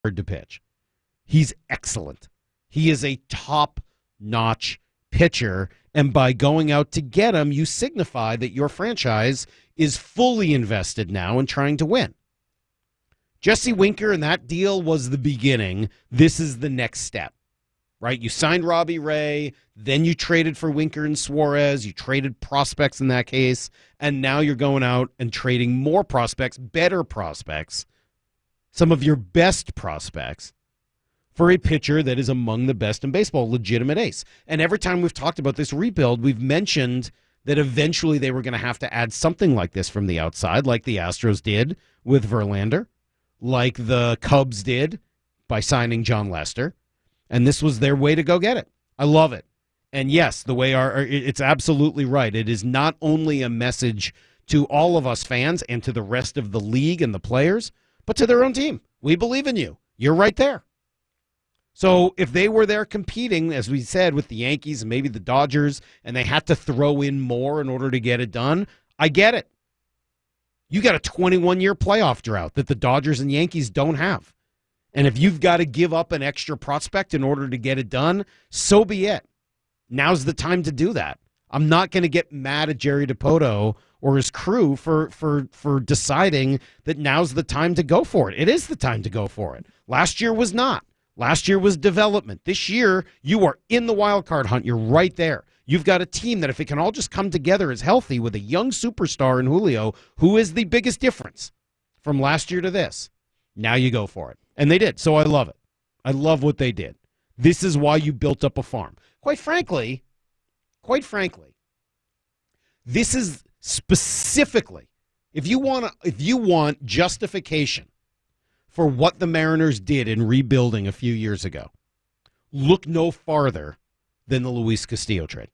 hard to pitch. He's excellent. He is a top-notch pitcher, and by going out to get him, you signify that your franchise is fully invested now in trying to win. Jesse Winker and that deal was the beginning. This is the next step, right? You signed Robbie Ray, then you traded for Winker and Suarez, you traded prospects in that case, and now you're going out and trading more prospects, better prospects, some of your best prospects, for a pitcher that is among the best in baseball, legitimate ace. And every time we've talked about this rebuild, we've mentioned that eventually they were going to have to add something like this from the outside, like the Astros did with Verlander, like the Cubs did by signing John Lester. And this was their way to go get it. I love it. And yes, the way it's absolutely right. It is not only a message to all of us fans and to the rest of the league and the players, but to their own team. We believe in you. You're right there. So if they were there competing, as we said, with the Yankees and maybe the Dodgers, and they had to throw in more in order to get it done, I get it. You got a 21-year playoff drought that the Dodgers and Yankees don't have. And if you've got to give up an extra prospect in order to get it done, so be it. Now's the time to do that. I'm not going to get mad at Jerry Dipoto or his crew for deciding that now's the time to go for it. It is the time to go for it. Last year was not. Last year was development. This year, you are in the wild card hunt. You're right there. You've got a team that if it can all just come together is healthy with a young superstar in Julio, who is the biggest difference from last year to this. Now you go for it. And they did, so I love it. I love what they did. This is why you built up a farm. Quite frankly, this is specifically, if you want justification for what the Mariners did in rebuilding a few years ago, look no farther than the Luis Castillo trade.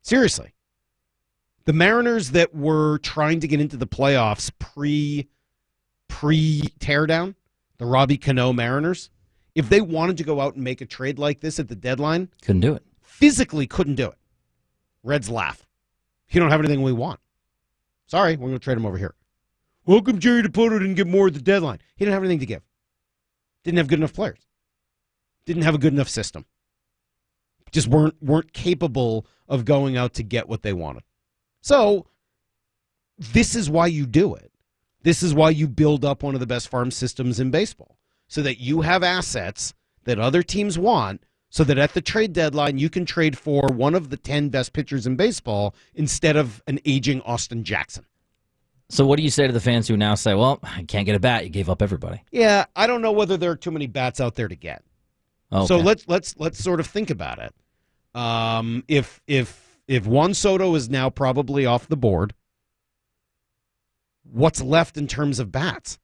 Seriously. The Mariners that were trying to get into the playoffs pre-teardown, the Robbie Cano Mariners, if they wanted to go out and make a trade like this at the deadline, couldn't do it. Physically couldn't do it. Reds laugh. You don't have anything we want. Sorry, we're going to trade him over here. How come Jerry Dipoto didn't get more at the deadline? He didn't have anything to give. Didn't have good enough players. Didn't have a good enough system. Just weren't capable of going out to get what they wanted. So this is why you do it. This is why you build up one of the best farm systems in baseball, so that you have assets that other teams want, so that at the trade deadline you can trade for one of the 10 best pitchers in baseball instead of an aging Austin Jackson. So what do you say to the fans who now say, well, I can't get a bat, you gave up everybody? Yeah, I don't know whether there are too many bats out there to get. Okay. So let's sort of think about it. If Juan Soto is now probably off the board, what's left in terms of bats?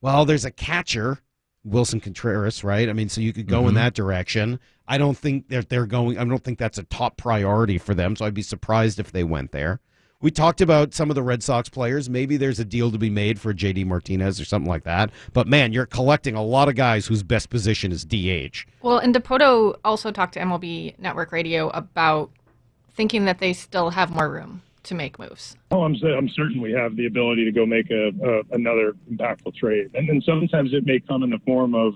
Well, there's a catcher, Wilson Contreras, right? I mean, so you could go in that direction. I don't think they're going. I don't think that's a top priority for them. So I'd be surprised if they went there. We talked about some of the Red Sox players. Maybe there's a deal to be made for J.D. Martinez or something like that. But, man, you're collecting a lot of guys whose best position is DH. Well, and Dipoto also talked to MLB Network Radio about thinking that they still have more room to make moves. Oh, I'm certain we have the ability to go make another impactful trade. And then sometimes it may come in the form of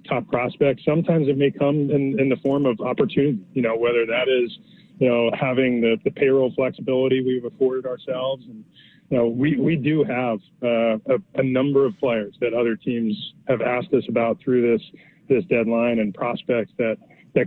top prospects. Sometimes it may come in the form of opportunity, whether that is having the payroll flexibility we've afforded ourselves. And, we do have a number of players that other teams have asked us about through this deadline, and prospects that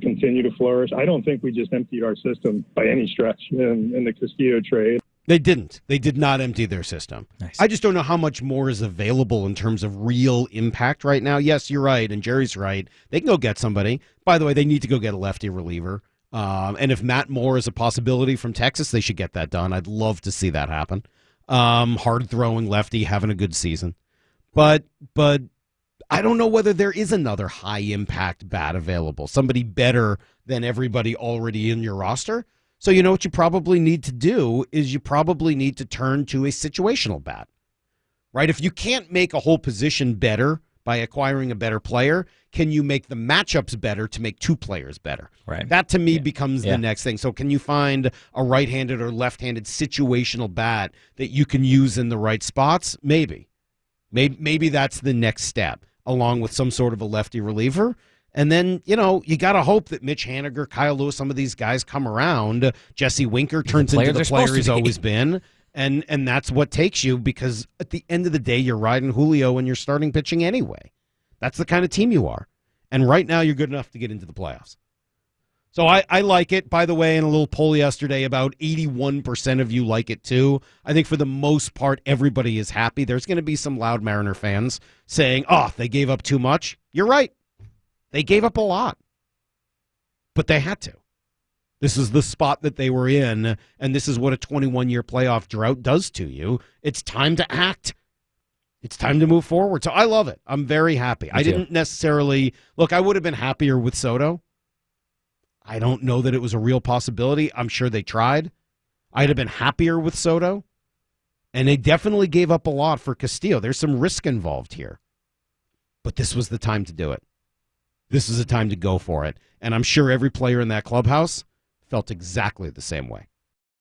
continue to flourish. I don't think we just emptied our system by any stretch in the Castillo trade. They didn't. They did not empty their system. Nice. I just don't know how much more is available in terms of real impact right now. Yes, you're right, and Jerry's right. They can go get somebody. By the way, they need to go get a lefty reliever. And if Matt Moore is a possibility from Texas, they should get that done. I'd love to see that happen. Hard-throwing lefty, having a good season. But I don't know whether there is another high-impact bat available, somebody better than everybody already in your roster. So you know what you probably need to do is you probably need to turn to a situational bat, right? If you can't make a whole position better by acquiring a better player, can you make the matchups better to make two players better? Right. That, to me, becomes the next thing. So can you find a right-handed or left-handed situational bat that you can use in the right spots? Maybe. Maybe that's the next step. along with some sort of a lefty reliever. And then, you got to hope that Mitch Haniger, Kyle Lewis, some of these guys come around. Jesse Winker turns into the player he's always been. And that's what takes you, because at the end of the day, you're riding Julio and you're starting pitching anyway. That's the kind of team you are. And right now, you're good enough to get into the playoffs. So I like it. By the way, in a little poll yesterday, about 81% of you like it too. I think for the most part, everybody is happy. There's going to be some loud Mariner fans saying, oh, they gave up too much. You're right. They gave up a lot. But they had to. This is the spot that they were in, and this is what a 21-year playoff drought does to you. It's time to act. It's time to move forward. So I love it. I'm very happy. I didn't necessarily look. I would have been happier with Soto. I don't know that it was a real possibility. I'm sure they tried. I'd have been happier with Soto. And they definitely gave up a lot for Castillo. There's some risk involved here. But this was the time to do it. This is the time to go for it. And I'm sure every player in that clubhouse felt exactly the same way.